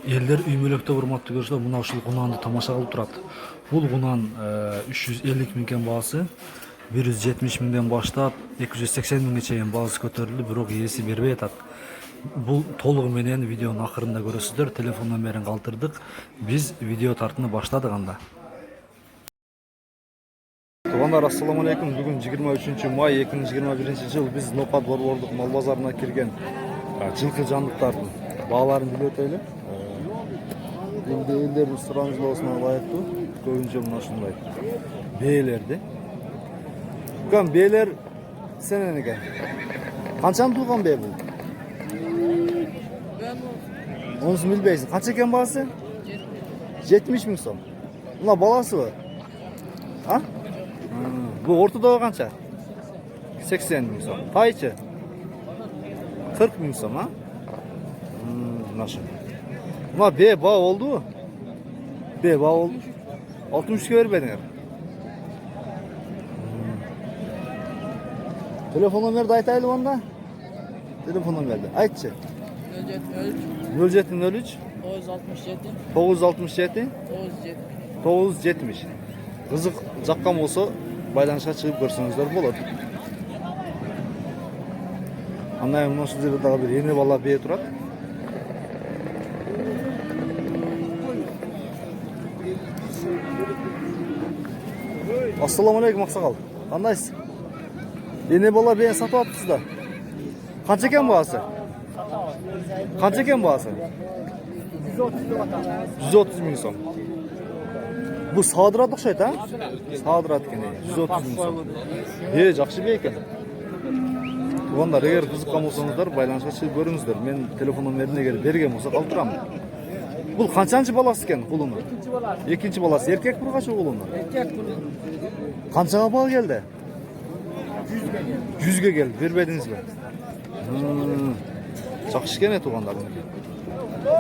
Eller üymölökte urmatlı görüşler muna ушул кунанды тамаша кылып турат. Бул кунан 350 миңден баасы 170 миңден баштап 280 миңге чейин баасы көтөрүлдү, бирок ээси бербей атат. Бул толугу менен видеонун акырында көрөсүздөр. Телефон номерин калтырдык. Биз видео тартууну баштадык анда. Туугандар, ассаламу алейкум. Бүгүн 23 май 2021 жыл биз Ноокат борбордук мал базарына кирген жылкы жандыктардын бааларын билип өтөлү. Эми элдердин сурамжылоосуна ылайыктуу көбүнчө мына ушундай бээлерди. Бүкөн бээлер сенен экен. Канчаны туулган бээ бул? Онусун билбейсиң. Канча экен баасы? 70 миң сом. Мына баласыбы? А? Бул ортодогу канча? 80 миң сом. Тайчы? 40 миң сом, а? Нашы. Мына бээ баа болду. Бээ баа болду. 63 бербедиңер. Телефон номерди айтайлы анда? Телефон номерди айтчы. 0703 967 970. Кызык жаккан болсо байланышка чыгып көрсөңүздөр болот. Андан мына ушул жерде дагы бир эне бала бээ турат. Ассаламу алейкум, аксакал. Кандайсыз? Эне бала бээ сатып атыпсыз да. Канча экен баасы? Канча экен баасы? 130 миң сом. Бу саадырат окшойт, а? Саадырат экен. 130 миң сом. Жакшы бээ экен. Туугандар, эгер кызыккан болсоңуздар, байланышка чыгып көрүңүздөр. Мен телефон номерин эгер берген болсо калтырамын. Бул канчанчы баласы экен кулунун? Экинчи баласы. Эркек бургачы кулунун? Эркек кулун. Канчага баа келди? 100ге келди. Бербедиңизби? Жакшы экен туугандар.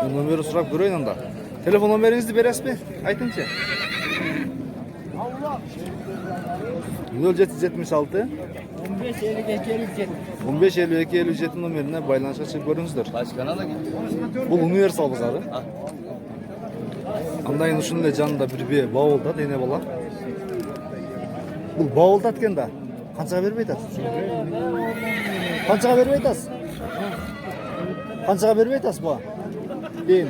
Номерин сурап көрөйүн анда. Телефон номериңизди бересизби? Айтыңчы. 0776 155257 номерине байланышка чыгып көрүңүздөр. Бул универсал базары. Андайын ушун эле жанында бир бээ баа болду, эне бала. Бул баа болду экен да. Канчага бербей атасыз? Канчага бербей атасыз? Канчага бербей атасыз баа? Бээни.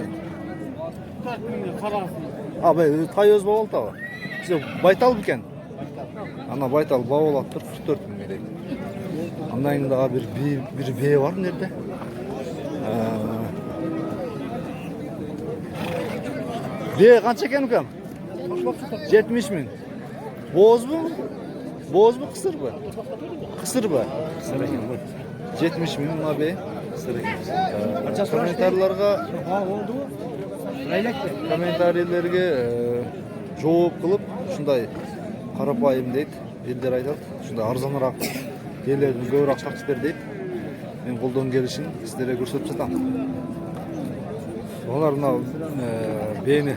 Бай тай өз баа болду да. Сиз байтал бекен. Ана байтал баа болот 44 миң керек. Андан дагы бир бээ бар нерде? Бээ канча экен укам? 70 миң. Боозбу? Боозбу, кысырбы? Кысырбы? Кысыр экен бу. 70 миң мына бээ. Кысыр экен. Комментарийлерге комментарийлерге жооп кылып, ушундай карапайым дейт. Элдер айтат, ушундай арзаныраак бээлердин көбүрөөк чакчы бер дейт. Мен колдон келишин сиздерге көрсөтүп жатам. Олар мына бээни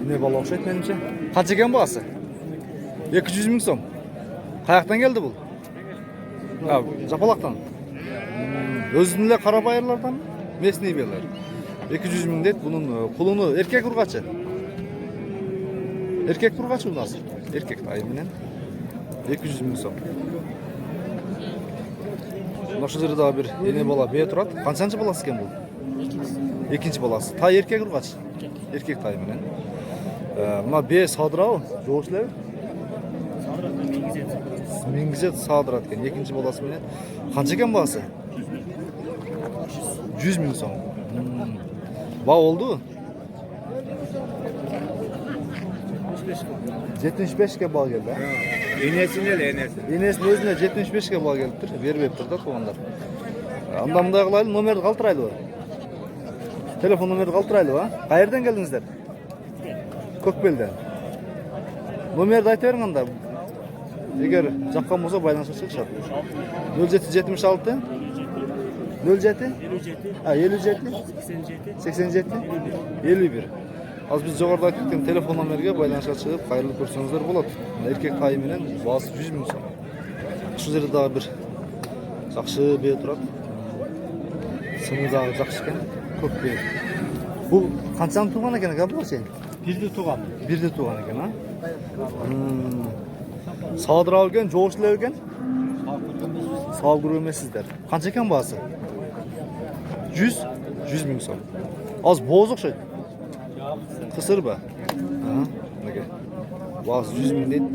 эне бала окшойт менимче. Канча экен баасы? 200 миң сом. Каяктан келди бул? Жапалактан. Өзүнүн эле карапайырлардан местный бээлер. 200 миң дейт. Бунун кулуну эркек ургачы. Эркек ургачы бул азыр. Эркек тай менен 200 миң сом. Ошол жерде дагы бир эне бала бээ турат. Канчанчы баласы экен бул? Экинчи баласы. Тай эркек ургачы. Эркек тай менен. Мына бээ садырабы? Жок элеби? Миңгизет садырат экен. Экинчи баласы менен. Канча экен баасы? 100 миң сом. Баа болду? 75ке баа келди. Энесине эле энеси. Энесинин өзүнө 75ке баа келиптир. Бербептир да туугандар. Анда мындай кылайлы, номерди калтырайлыбы? Телефон номерди калтырайлыбы? Каерден келдиңиздер? Көкбелден. Номерди айта бериң анда. Эгер жаккан болсо байланышка чыгышат. 0776 07 57 87 51. Аз биз жогоруда айтып кеткен телефон номерге байланышка чыгып кайрылып көрсөңүздөр болот. Эркек тай менен баасы 100 миң сом. Ушул жерде дагы бир жакшы бээ турат. Сыны дагы жакшы экен. Көк бээ. Bu qanchani tug'an ekan aka bu sen? Birde tuğan. Birde tug'an ekan ha? Sağdırav ekan, jo'shlar ekan. Sağg'ur emassizlar. Qancha ekan bahasi? 100 ming so'm. Az bo'z o'xshaydi. Qisir ba? Ha, nega? Bahasi 100 ming deydi.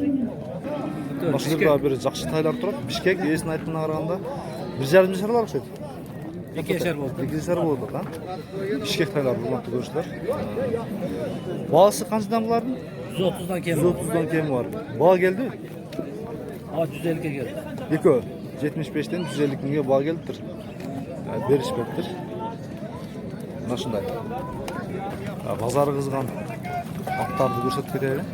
Boshqa bir yaxshi taylar turadi. Bishkek esini aytganda qaraganda 1,5 sharlar o'xshaydi. 2 yaşar oldu. 2 sar bo'ldi ha. Bishkek taylar hurmatli ko'rishlar. Bahasi qanchadan bularning? 130'dan kemi. 130'dan kemi var. Bağ geldi. Aa 150'ye geldi. Eko 75'ten 150 mingga bağ geliptir. Yani berishibdir. Mana shunday. Bozori qizg'an otlarni ko'rsatib ketaylik.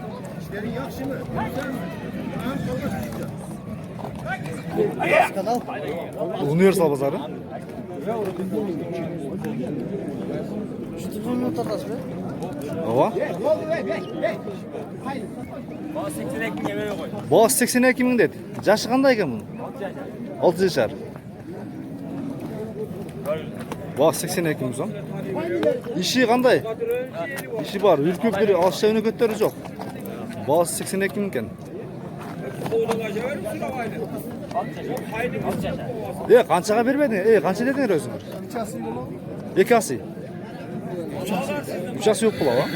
Universal bozori. Ava. Boz 82 ming dedi. Yaşı qanday ekan bunun? 6 yaşar. Boz 82 ming so'm. İşi qanday? İşi var. Ürkökleri aşağı önökötleri yok. Boz 82 ming ekan. Qanchaga bermedin? Qancha dedinglar o'zinglar? 2 asi. 3 asi yo'q qilib ha?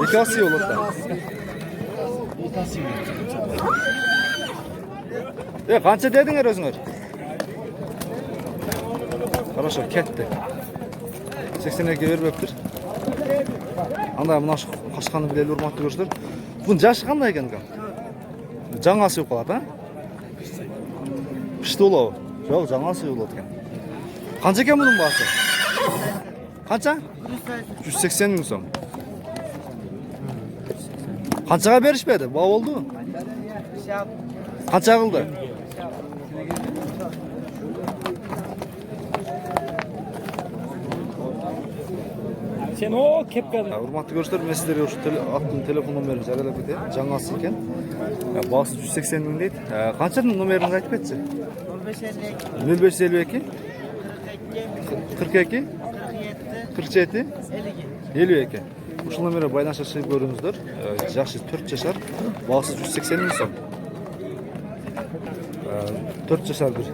2 asi yo'q o'tda. Qancha dedinglar o'zinglar? Хорошо, ketdi. 82 beribdir. Anda mana shu qo'shqani bilan hurmatli ko'rishlar. Bunun yaşı qanday ekan? Жаңасы yo'q qoladi, ha? Pishdi o'lov. Yo'q, жаңасы yo'q ekan. Qancha ekan buning bahasi? Qancha? 180 ming so'm. Qanchaga berishmedi? Bo'l bo'ldi. Qancha qildi? Sen o kepkadın. Hurmatli ko'rishlar, men sizlarga shu attım telefon nomerini jaralab ketay. Жаңасы ekan. Bahasi 180 ming deydi. Qancha nomerini aytib ketchi? 0552 42 47 52. Şu nomere baylanışa çıkıp görünüzdür. Yaşı 4 yaşar. Bahası 180 ming so'm. 4 yaşar bir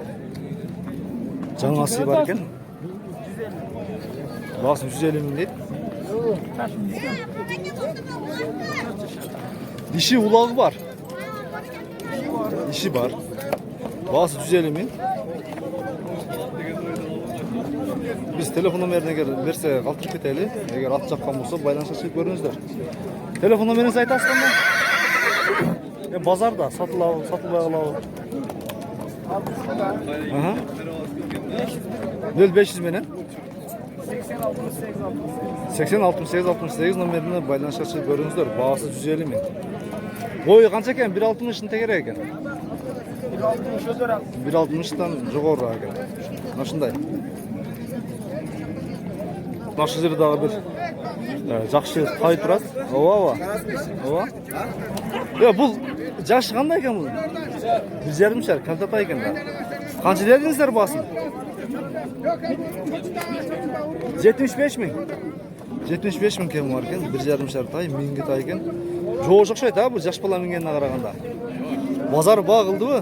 жаңасы var ekan. Bahası 150 ming deydi. Dişi ulağı var. Dişi var. Bahası 150 ming. Biz telefon numarını verse kaltırıp keteli. Eğer at çakkan olsa baylanışa çıkıp görünüzdür. Telefon numarınızı aytasın mı? Bazarda satılıyor. Aha. 0500 menen 80 68 68 numarına baylanışa çıkıp görünüzdür. Bahası 150 ming. Boyu qancha ekan? 1.60'ın tegere ekan. 1.60'dan жоғары ekan. Mana shunday. Mana shu yerda bir yaxshi tay turadi. Ova. Ya bu yaşı qanday ekan bu? 1,5 shar kalta ekan da. Qancha dedingizlar basin? 75 ming. 75 ming kem var ekan. 1,5 shar tay, mingi tay ekan. Jo'sh o'xshaydi ha bu yosh bola mingandan qaraganda. Bozor bo'g'ildi bu.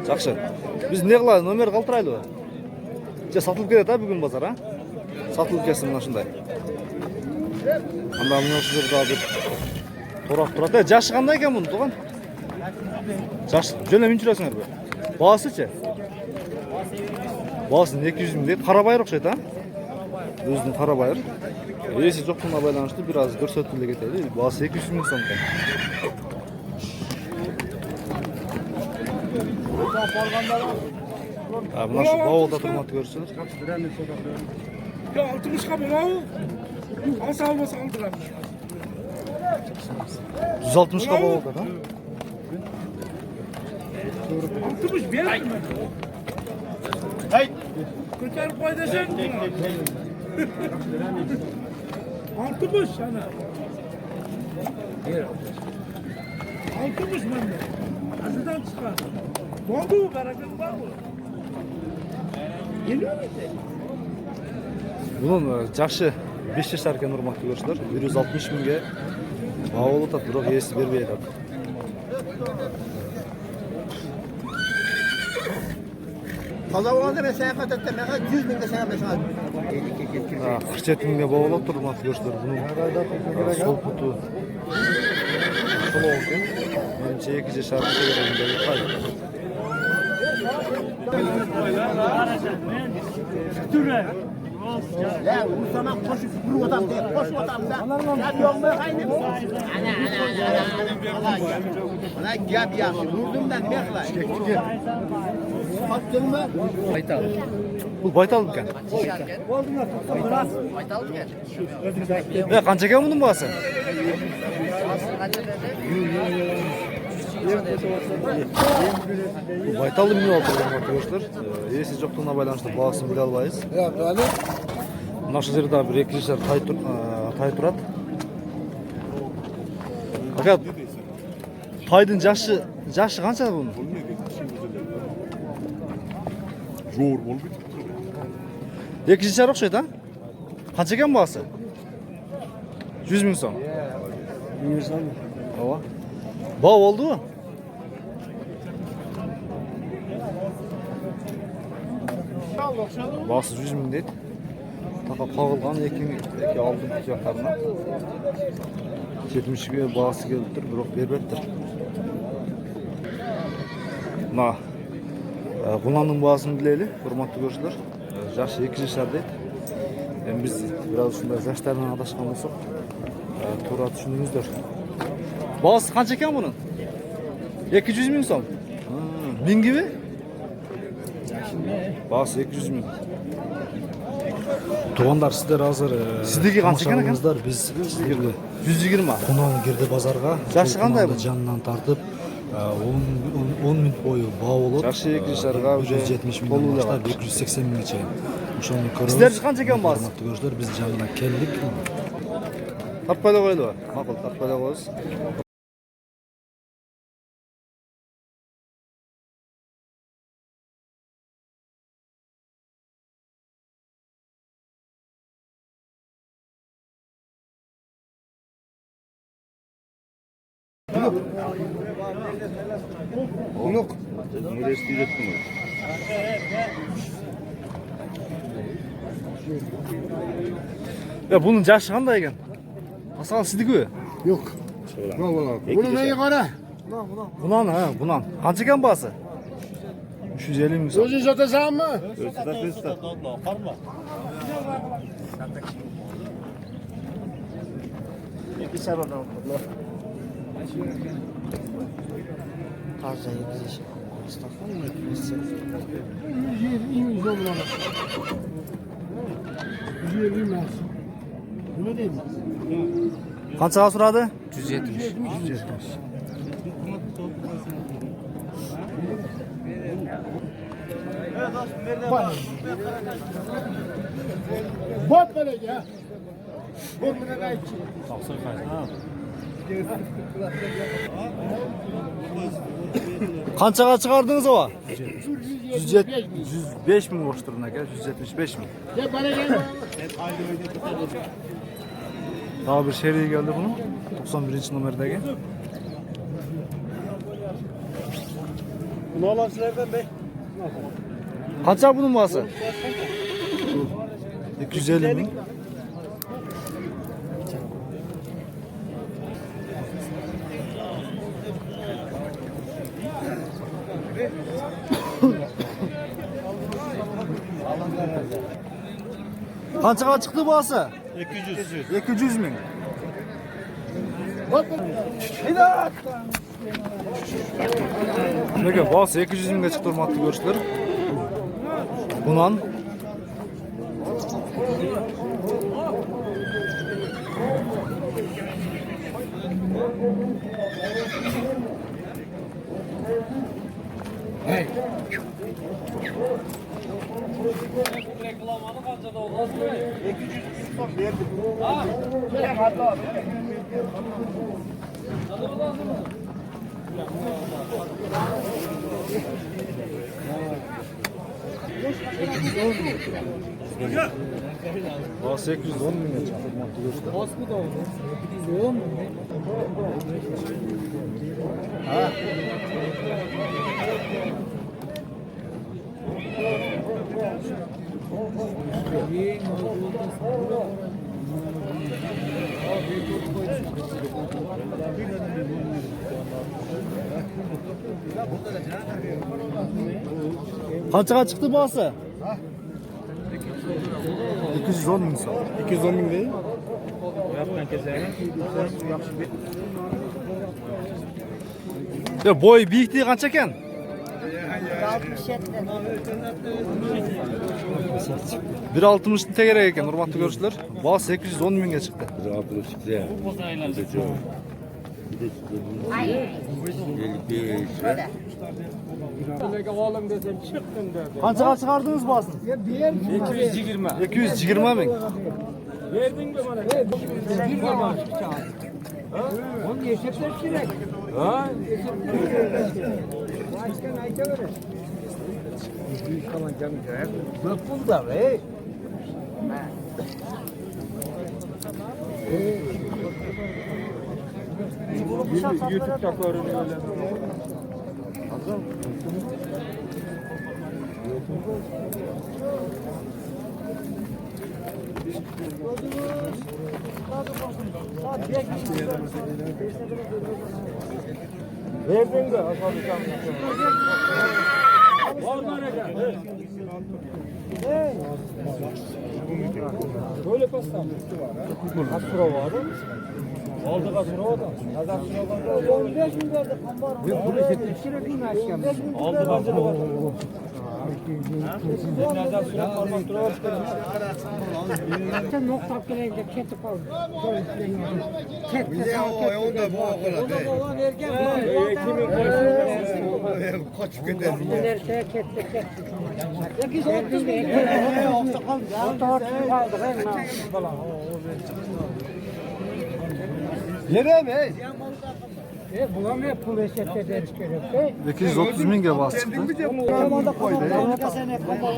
Yaxshi. Biz ne qilamiz? Nomer qoldiraylik. Satılib ketadi ha bugun bozor ha. Satılib ketsin mana shunday. Anda mana shu yerda bir to'roq turadi. Yashi qanday ekan buni, tug'an? Yash, jo'na minchirasizlar bu. Bahasichi? Bahasi 200 ming deydi. Qarabayir o'xshaydi ha? O'zining qarabayir. Esi jo'qligiga baylanishli biraz ko'rsatib ketaylik. Bahasi 200 ming so'm ekan. Mana shu bovulda turmoqni ko'rsangiz. Ya 60 ga bo'lav. Olsa olmasa oldiramiz. 160 ga bovulda da. 60 berdim. Hay. Ko'tarib qo'y desang. 60 sana. 60 menda. Azidan chiqar. Bo'ldi, barakat bor. Bunun jaşı 5 yaşar ekan urmatlı görüşler. 160 mingga bağ olup atat, biroq esi berbey atat. Toza bo'lganda men sana qatatda men 100 mingga sana bersan. 47 mingga bağ olup urmatlı görüşler. Bunun sol putu sol ekan. Menimcha 2 yaşar Ya bu sana koşup bir adam değil, koş adamda. Ya yok mu aynı? Ana gap yaxshi, vurdumdan mehla. Attın mı? Baytal. Bu baytal ekan. Qancha ekan bunun bağısı? Bu baytallı mini oldu arkadaşlar. Esi jokluğuna baylanışlı bağısını bile albayız. Naşı жерде bir екі жер тай тұрады. Fakat taydın jaşı qancha bunun? Zor болып кетті. 2 жер ұқсайды, ha? Qancha ekan бағасы? 100 ming so'm. Ава. Bağ oldu mu? Bağısı 100 ming deydi. Taqa qağılğan eki aldım kucaqlarına. 70'e bağısı geliptir, biroq berbettir. Mına bunanın bağısını bileyli, hurmatlı görüşler. Jaşı 2 yaşar deydi. Biz biraz şunday yaşlardan adaşkan bolsak, to'g'ri tushundingizlar. Bağısı qancha ekan bunun? 200 ming so'm. Ming gibi? Bağısı 200 ming. Туғандар, сіздер азыр Сіздерге қанша екен екен? Біз 120. Құнан кірді базарға. Жақсы қандай бұл? Жанынан тартып 10 минут бойы бау болып. Жақсы 2 жасарға 170 мыңнан баштап 280 мыңға чейін. Ошоны көрөбүз. Сіздер қанша екен бағасы? Көрсөтөр, біз жанына келдік. Таппайлы қойлы. Мақұл, таппайлы қойыз. Unuk. Müresti ettim. Ya bunun jaşı qanday ekan? Asal sizdiki? Yok. Bunu neye qara? Bunan ha, bunan. Qancha ekan бағасы? 350 ming so'm. O'zing sotasanmi? Taze güzel. Mustafa mı etmişsin? 120 dolar. 120 mas. Nima deyman? Qanchaga so'radi? 170. Bot böyle ya. Bot bana da içi. Qanchaga chiqardingiz ova? 105 ming boshtirgan aka, 175 ming. Ya bana gel. Daha bir seriye geldi bunun. 91. numerdagi. Bunu alan sizlerden bey. Qancha bunun бағасы? 250 ming. Qanchaga chiqdi бағасы? 200 ming. Nega бағасы 200 mingga chiqdi hurmatli ko'rishlar. Bundan Aa 810 bin lira. Kaçağa çıktı bahse? 210 bin sağ. 210 bin değil. Ya boy büyüklüğü kaç eken? 1.60'ın tegerek eken hurmatlı görüşler. Bağ 810 binge çıktı. Bir altını çıktı ya. Bir de çok. Bir de çıktı. Kaçağa çıkardınız bağsın? 220. 220 bin. Verdin mi bana? Onu yeşetler kirek. Ha? Bak bunda be. YouTube'da görünüyor. Verdin de asalacağım. Böyle pasta. Kaç sıra vardı? Aldı kaç sıra vardı? Yazar sıra vardı. 15 bin verdi. Bunu getirip sürekli mi açacağım? Aldı kaç sıra vardı? Yazar sıra vardı. Sen nokta gelince keti kaldı. Bir de o da bu okula değil. Kaç gider. Nerede ketti ketti. Yakış oldu be. Nokta kaldı. Nokta kaldı. Yere mi? Bulamıyor pul eşette deriz gerekti. 230 binge bağ çıktı.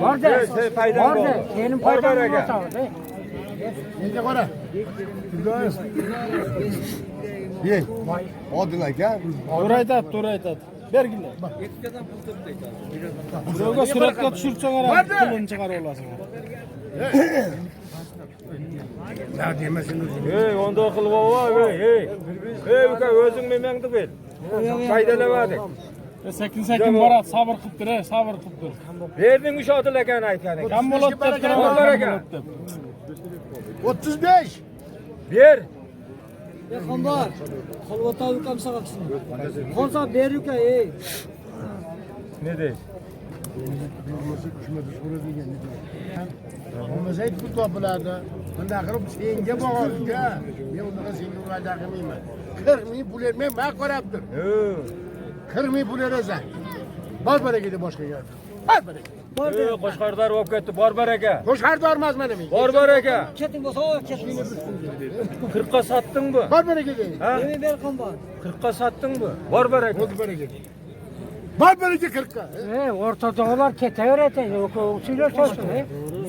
Var da senin paydan olmasa be. Ne kadar? Ye. Hadi lan gel. Orayı da Berginler. Buraya sürekli düşürsen ara. Kulunu çıkar olasın. Ya demesin. Hey, onda akıl var hey. Hey, özün memengdi bil. Faydala vardı. Sekin barat sabır kıptır sabır kıptır. Verdin üç adı leken aytani. Kam bolat dep 35. Bir. Yakambar. Kalvata yukam sakaksın. Konsa berük ey. Ne dey? Ama zeyt bu toplarda. Ben de akırıp senge bağırdım ya. Ben onlara senge bağırdım mıyım? 40 bin pul etmem ben koraptır. 40 bin pul edersen. Barbara gidi başka yer. Barbara. Koşkardar olup gitti Barbaraka. Koşar darmaz benim. Barbaraka. Ketin bosa ketin. 40'a sattın mı? Barbara gidi. Ha? Evi ver kambar. 40'a sattın mı? Barbaraka. Barbara gidi. Barbara gidi 40'a. Orta doğular kete öğrete. Yok usulü sorsun.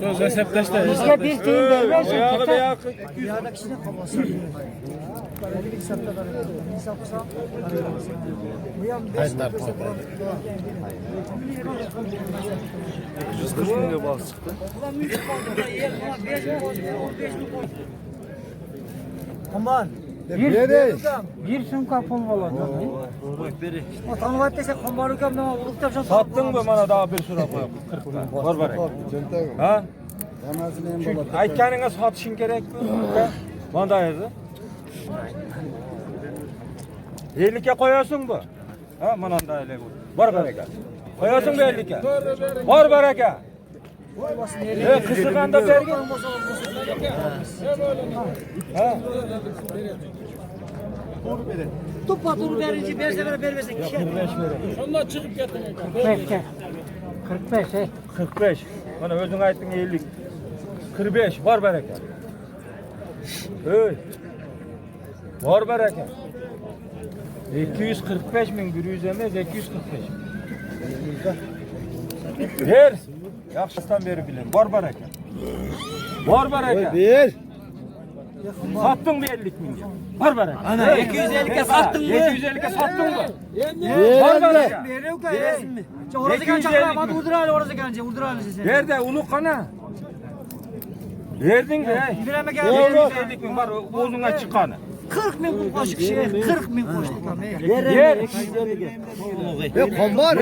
Söz hesaplaştı. Bizde bir teyim vermezsin. Ayağı Kete. ayağı. Dünyadakisine kafası. Haydar. 140 binge bağ çıktı. Aman. Bir sumka pul var. O tanıvat dese kombarıkam ne olur da Sattın mı bana daha bir sıra koyup 40'ta? Barbaraka. Ha? Çünkü aytkanına satışın gerek mi? Bana yazdı. 50'ke koyuyorsun mu? Ha, bana da öyle bu. Barbaraka. Koyuyorsun mu 50'ke? Barbaraka. Kısıkan da vergin. Ha? tu paturu verince bir sefer vermesin. 45 verin. Şundan çıkıp getirin. 45 he. 45. Bana özün ayttın 50. 45. Barbaraka. Hey. Barbaraka. 245 bin, 100 emez 245. Ver. Yaxşıdan beri bilin. Var baraka. Var baraka. Bir. Sattın mı 50 milyon? Var baraka. Ana 250'ye sattın mı? 250'ye sattın mı? Var baraka. Veriyor ki. Orası kan çakıram. Hadi uyduralım orası kancı. Uyduralım size. Nerede? Uluk kana. Verdin de. İndireme 250 milyon var bozuna çıkanı. 40 bin bu koşuk şey. 40 bin koştuk lan. Yer. Kombar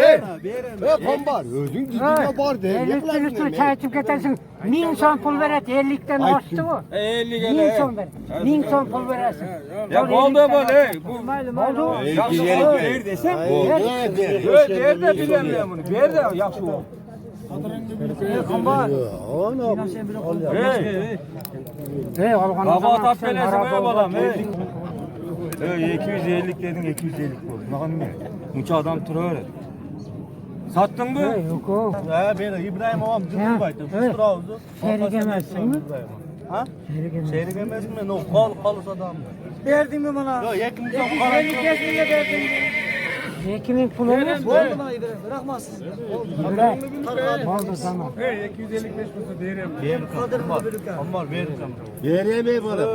kombar. Özün gidince bar değil. Ellikten üstüne çay içip getirsin. 1000 son pul veret. 50'den açtı bu. 50 1000 gele. son ver. 1000 son pul verirsin. Ya oldu böyle. Bu Malum oldu. yaxşı ver desem. Ver de bilemiyorum bunu. Ver de yaxşı ol. Kombar. Hey. Algan Baba atat belesin ey balam hey. Hey 250 dedin 250 oldu. Bakın ne? Bunca adam duruyor. Sattın mı? Yok o. Ben İbrahim ağam Ha, evet. Şehri gemezsin mi? Ha? Şehri gemezsin. Şehri gelmez mi? No, kalırsa adam. Verdin mi bana? Yok yakın bir Elli kesmeye verdin. Kimin pulu olmaz mı? Oldu bana İbrahim. Bırakmazsın. Bırak. Oldu tamam. Hey 255 kutu değerim. Kadırma bölük ha. Ammar verirsem. Veremey bana.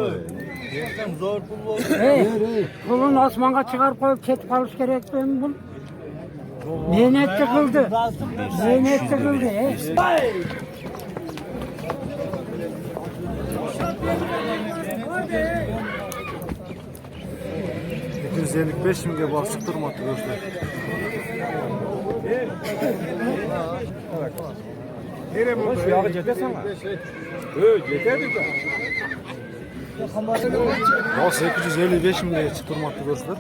Verirsem zor pul olur. Hey, pulun osmanga çıkar koyup ket kalış gerek ben bul. Mehnet çıkıldı. Mehnet çıkıldı. Hey. 255 milyon basıp durmadı dostlar. Hoş yağı cete sana. Cete de. Ya 855 milyon çıkıp durmadı dostlar.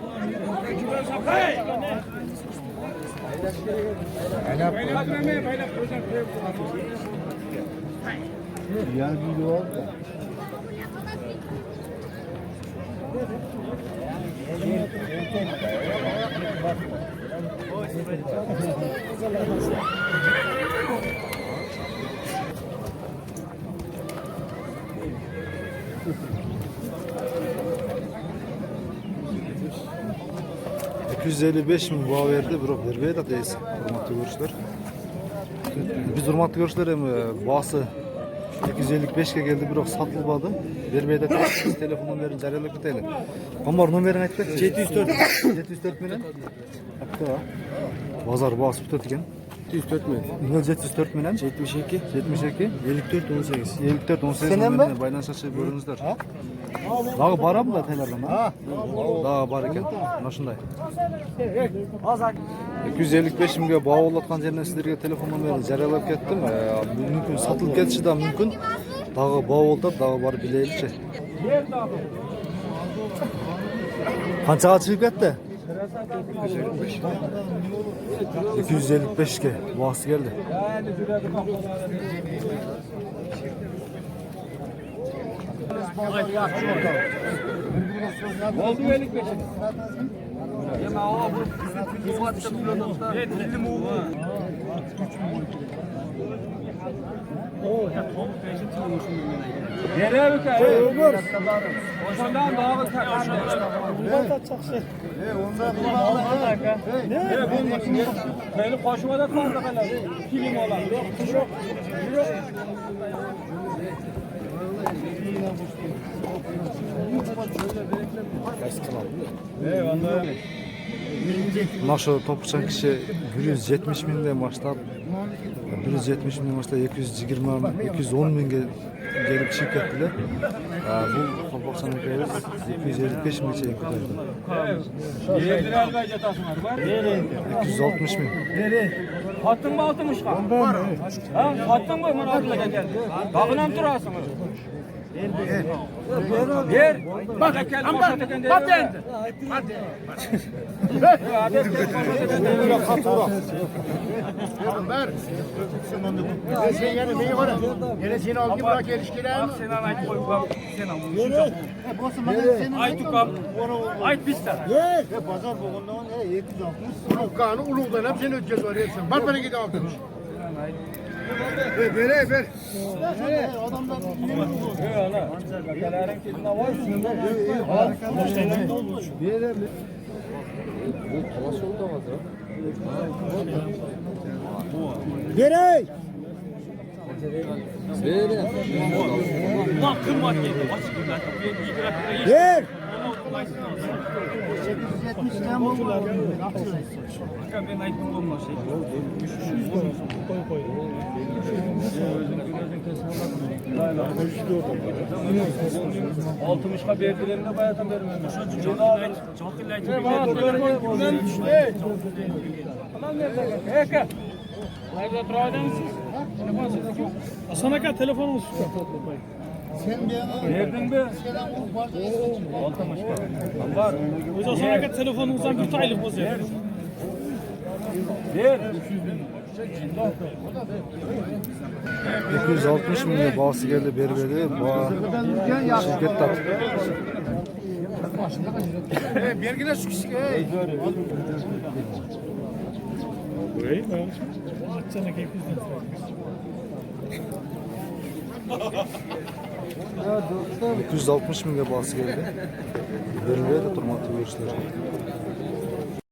Yani bir yol. 255 milyon bağ verdi, bırak vermeye de değilsin. Hürmetli görüşler. Biz hürmetli görüşler hem bağısı 255'e geldi, bırak satılmadı. Vermeye de değilsin. Telefonun verin, zararlık bir tele. Kamar numarini etmek. 704. 704 milyon. Hatta pazar bağısı bir tetiken. 104 mi? 704 milyon. 72. 72. 54 18. 54 18 milyon baylan saçı bölünüzler. Daha bara mı da telerden ha? Daha bar ekan. Mana shunday. 255 mingga bağ olayotgan yerdan sizlarga telefon nomerini jaralab ketdim. Mumkin sotilib ketishi ham mumkin. Dag'i bağ oldi, dag'i borib bilaylikchi. Qanchaga chiqib ketdi? 255 ga bağısı geldi. Oldu 55. Yema o bu vattı kullanıldı. Dillim o. Nereye bakar? Ömür. Ondan daha bakar. Ondan çok şey. Ondan ne? Böyle koşuma da kaldı hala. Film olan. Yok. Eyvallah. Naşı topçan kişi 170 mingden başlap 170 ming başlap 220 210 mingga gelip chiqib ketdilar. Bu topçan hikoyamiz 255 minggacha ko'tarildi. Yerdiler jatasın var. 260 ming. Hattın mı altın uşka? Ha? Hattın mı? Bana atlaga geldi. Dağınan durasın. Yer. Bak ambar. Hadi. Ver. Sen yani neyi var? Yine seni aldı bırak ilişkiler. Sen ait koy bak. Sen al. Ait tukam. Ait pista. Pazar boğundan 760. Ulukanı uluktan hep seni ödeceğiz var yersin. Bak bana gidi aldın. Ver. Adamlar Gerey. Ulan kırmak geldi. Açık bir dakika. Bir dakika. Ver. 870'den bu var. Ben ayıpım olmaz. Altmışka verdilerinde bayatan vermem. Çok ileride. Nerede durardınız siz? Sana kadar telefonumuz Verdin be. Var. O sana kadar telefonumuzdan bir taylık bozuyor. Ver. 260 milyon bağısı geldi berberi. Şirket tat. Bergine şu kişi. Sana keyifli. 260 milyon bağısı geldi. Berberi de durmakta görüşler.